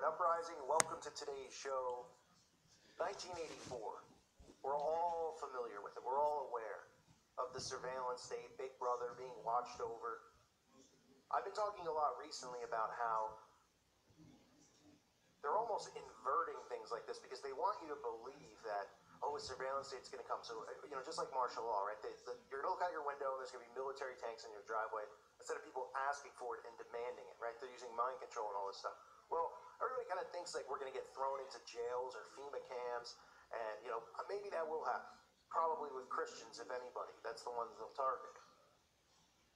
Uprising. Welcome to today's show. 1984. We're all familiar with it. We're all aware of the surveillance state, Big Brother being watched over. I've been talking a lot recently about how they're almost inverting things like this because they want you to believe that, oh, a surveillance state's going to come. So, just like martial law, right? You're going to look out your window and there's going to be military tanks in your driveway instead of people asking for it and demanding it, right? They're using mind control and all this stuff. Well, everybody kind of thinks like we're going to get thrown into jails or FEMA camps, and, maybe that will happen. Probably with Christians, if anybody. That's the ones they'll target.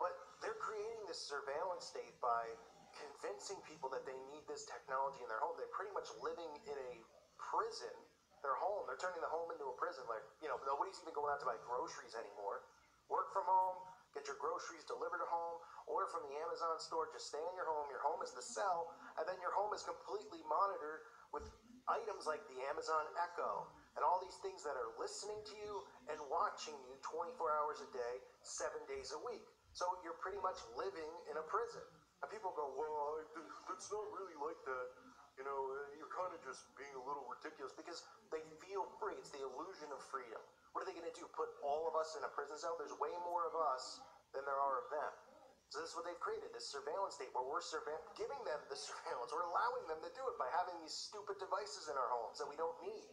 But they're creating this surveillance state by convincing people that they need this technology in their home. They're pretty much living in a prison. Their home, they're turning the home into a prison. Like, nobody's even going out to buy groceries anymore. Work from home, get your groceries delivered to home, order from the Amazon store, just stay in your home. Your home is the cell, and then your home is completely monitored with items like the Amazon Echo and all these things that are listening to you and watching you 24 hours a day, 7 days a week. So you're pretty much living in a prison. And people go, well, it's not really like that. You're kind of just being a little ridiculous because they feel free. It's the illusion of freedom. What are they going to do? Put all of us in a prison cell? There's way more of us than there are of them. So this is what they've created, this surveillance state where we're giving them the surveillance. We're allowing them to do it by having these stupid devices in our homes that we don't need.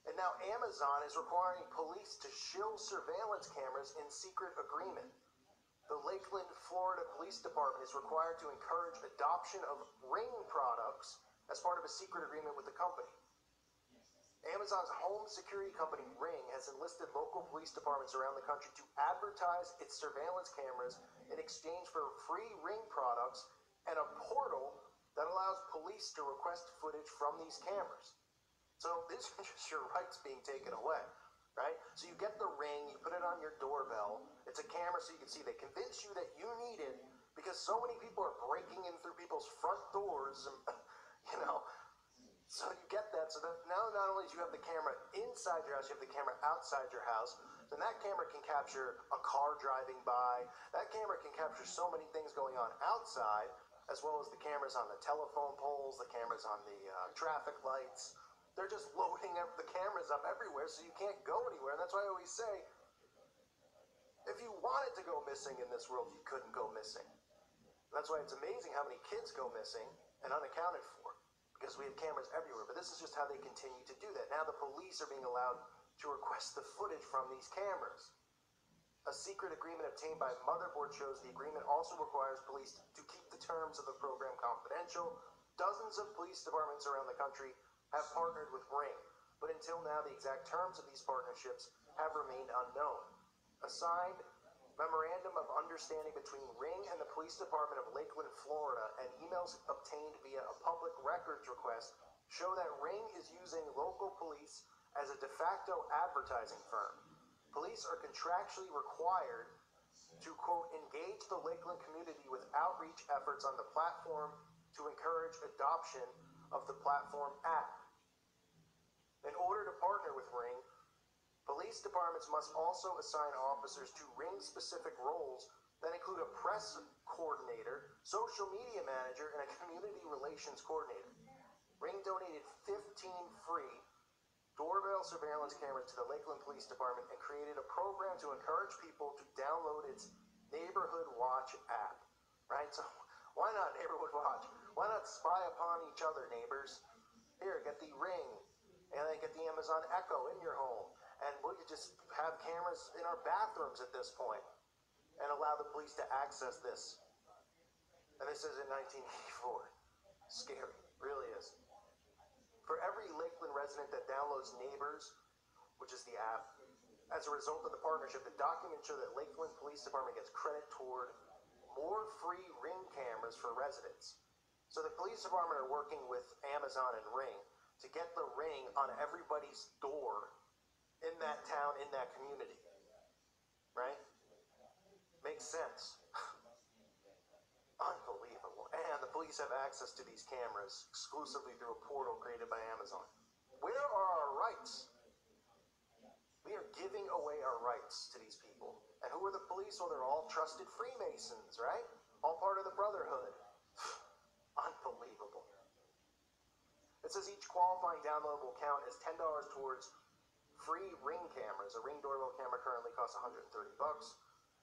And now Amazon is requiring police to shill surveillance cameras in secret agreement. The Lakeland, Florida Police Department is required to encourage adoption of Ring products as part of a secret agreement with the company. Amazon's home security company, Ring, has enlisted local police departments around the country to advertise its surveillance cameras in exchange for free Ring products and a portal that allows police to request footage from these cameras. So these are just your rights being taken away, right? So you get the Ring, you put it on your doorbell. It's a camera so you can see. They convince you that you need it because so many people are breaking in through people's front doors and, So you get that. So that now not only do you have the camera inside your house, you have the camera outside your house. Then that camera can capture a car driving by. That camera can capture so many things going on outside, as well as the cameras on the telephone poles, the cameras on the traffic lights. They're just loading up the cameras up everywhere so you can't go anywhere. And that's why I always say, if you wanted to go missing in this world, you couldn't go missing. And that's why it's amazing how many kids go missing and unaccounted for. Because we have cameras everywhere, but this is just how they continue to do that. Now the police are being allowed to request the footage from these cameras. A secret agreement obtained by Motherboard shows the agreement also requires police to keep the terms of the program confidential. Dozens of police departments around the country have partnered with Ring, but until now the exact terms of these partnerships have remained unknown. A signed memorandum of understanding between Ring and the police department of Lakeland, Florida, and emails obtained via a public records request show that Ring is using local police as a de facto advertising firm. Police are contractually required to, quote, engage the Lakeland community with outreach efforts on the platform to encourage adoption of the platform app. In order to partner with Ring, police departments must also assign officers to Ring-specific roles that include a press coordinator, social media manager, and a community relations coordinator. Ring donated 15 free doorbell surveillance cameras to the Lakeland Police Department and created a program to encourage people to download its Neighborhood Watch app, right? So why not Neighborhood Watch? Why not spy upon each other, neighbors? Here, get the Ring, and then get the Amazon Echo in your home. And we could just have cameras in our bathrooms at this point and allow the police to access this. And this is in 1984. Scary, really is. For every Lakeland resident that downloads Neighbors, which is the app, as a result of the partnership, the documents show that Lakeland Police Department gets credit toward more free Ring cameras for residents. So the police department are working with Amazon and Ring to get the Ring on everybody's door in that town, in that community, right? Makes sense. Unbelievable. And the police have access to these cameras exclusively through a portal created by Amazon. Where are our rights? We are giving away our rights to these people. And who are the police? Well, they're all trusted Freemasons, right? All part of the Brotherhood. Unbelievable. It says each qualifying downloadable account is $10 towards free Ring cameras. A Ring doorbell camera currently costs $130.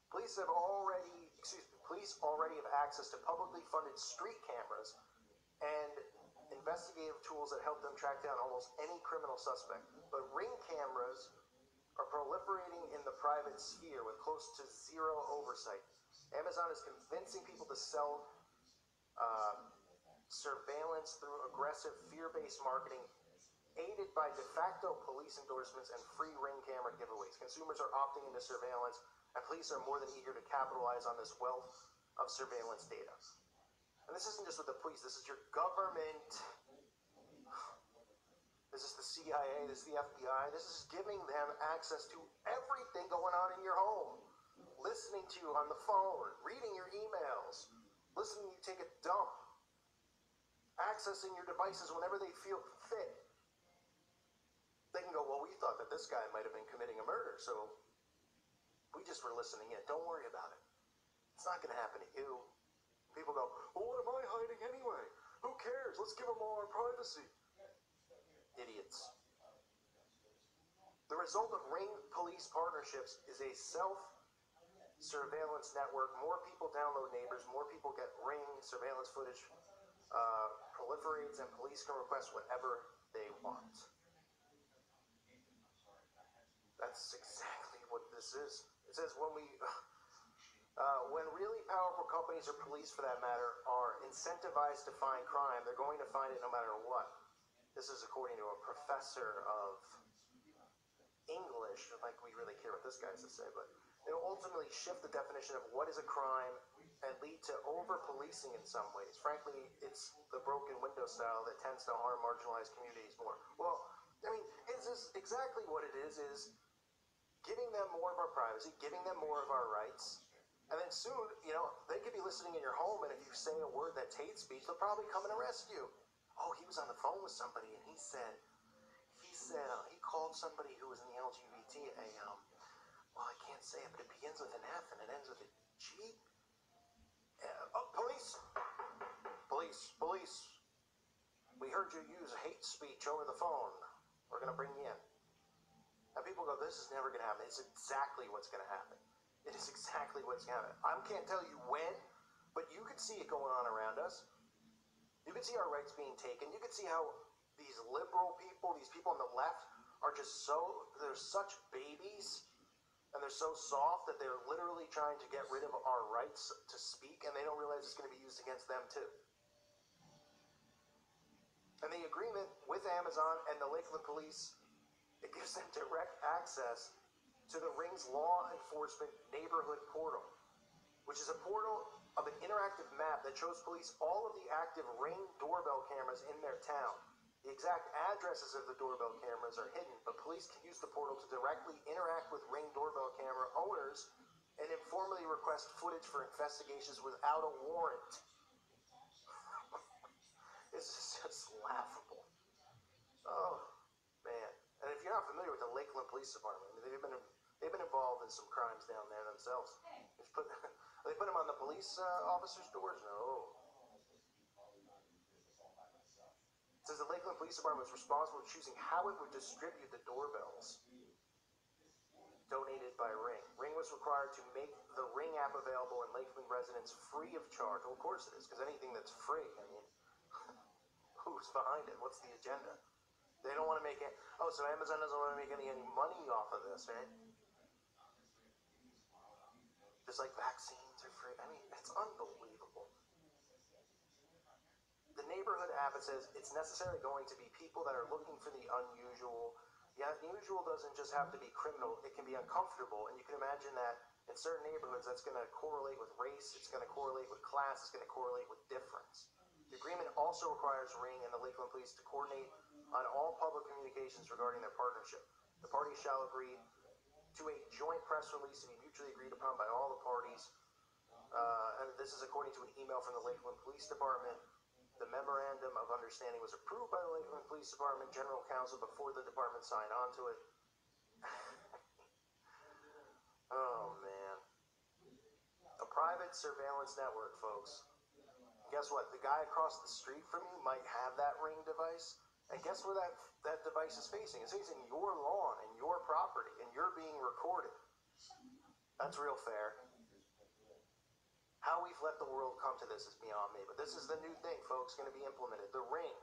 Police already have access to publicly funded street cameras and investigative tools that help them track down almost any criminal suspect. But Ring cameras are proliferating in the private sphere with close to zero oversight. Amazon is convincing people to sell surveillance through aggressive fear-based marketing, aided by de facto police endorsements and free Ring camera giveaways. Consumers are opting into surveillance, and police are more than eager to capitalize on this wealth of surveillance data. And this isn't just with the police, this is your government. This is the CIA, this is the FBI. This is giving them access to everything going on in your home. Listening to you on the phone, reading your emails, listening to you take a dump, accessing your devices whenever they feel fit. They can go, well, we thought that this guy might have been committing a murder, so we just were listening in. Don't worry about it. It's not going to happen to you. People go, well, what am I hiding anyway? Who cares? Let's give them all our privacy. Idiots. The result of Ring police partnerships is a self-surveillance network. More people download Neighbors, more people get Ring surveillance footage, proliferates, and police can request whatever they want. That's exactly what this is. It says when really powerful companies or police, for that matter, are incentivized to find crime, they're going to find it no matter what. This is according to a professor of English, like we really care what this guy has to say, but it'll ultimately shift the definition of what is a crime and lead to over-policing in some ways. Frankly, it's the broken window style that tends to harm marginalized communities more. Well, I mean, it's just exactly what it is giving them more of our privacy, giving them more of our rights, and then soon, they could be listening in your home, and if you say a word that's hate speech, they'll probably come and arrest you. Oh, he was on the phone with somebody, and he said he called somebody who was in the LGBT well, I can't say it, but it begins with an F and it ends with a G. Police. We heard you use hate speech over the phone. We're going to bring you in. And people go, this is never going to happen. It's exactly what's going to happen. It is exactly what's going to happen. I can't tell you when, but you can see it going on around us. You can see our rights being taken. You can see how these liberal people, these people on the left, are just they're such babies, and they're so soft that they're literally trying to get rid of our rights to speak, and they don't realize it's going to be used against them too. And the agreement with Amazon and the Lakeland Police, it gives them direct access to the Ring's law enforcement neighborhood portal, which is a portal of an interactive map that shows police all of the active Ring doorbell cameras in their town. The exact addresses of the doorbell cameras are hidden, but police can use the portal to directly interact with Ring doorbell camera owners and informally request footage for investigations without a warrant. This is just laughable. Oh, man. And if you're not familiar with the Lakeland Police Department, they've been involved in some crimes down there themselves. They put them on the police officers' doors? No. It says the Lakeland Police Department was responsible for choosing how it would distribute the doorbells donated by Ring. Ring was required to make the Ring app available in Lakeland residents free of charge. Well, of course it is, because anything that's free, I mean, who's behind it? What's the agenda? They don't want to make it. Oh, so Amazon doesn't want to make any money off of this, right? Just like vaccines are free. I mean, it's unbelievable. The neighborhood app, it says it's necessarily going to be people that are looking for the unusual. The unusual doesn't just have to be criminal. It can be uncomfortable, and you can imagine that in certain neighborhoods, that's going to correlate with race. It's going to correlate with class. It's going to correlate with difference. The agreement also requires Ring and the Lakeland Police to coordinate on all public communications regarding their partnership. The parties shall agree to a joint press release to be mutually agreed upon by all the parties. And this is according to an email from the Lakeland Police Department. The memorandum of understanding was approved by the Lakeland Police Department General Counsel before the department signed on to it. Oh, man. A private surveillance network, folks. Guess what? The guy across the street from you might have that Ring device, And guess where that device is facing? It's facing your lawn and your property, and you're being recorded. That's real fair. How we've let the world come to this is beyond me, but this is the new thing, folks, going to be implemented. The Ring.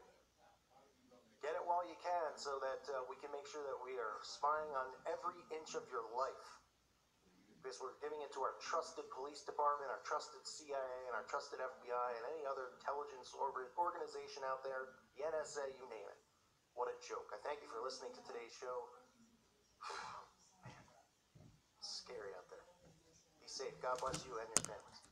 Get it while you can so that we can make sure that we are spying on every inch of your life. Because we're giving it to our trusted police department, our trusted CIA, and our trusted FBI, and any other intelligence organization out there, the NSA, you name it. What a joke. I thank you for listening to today's show. Man, it's scary out there. Be safe. God bless you and your families.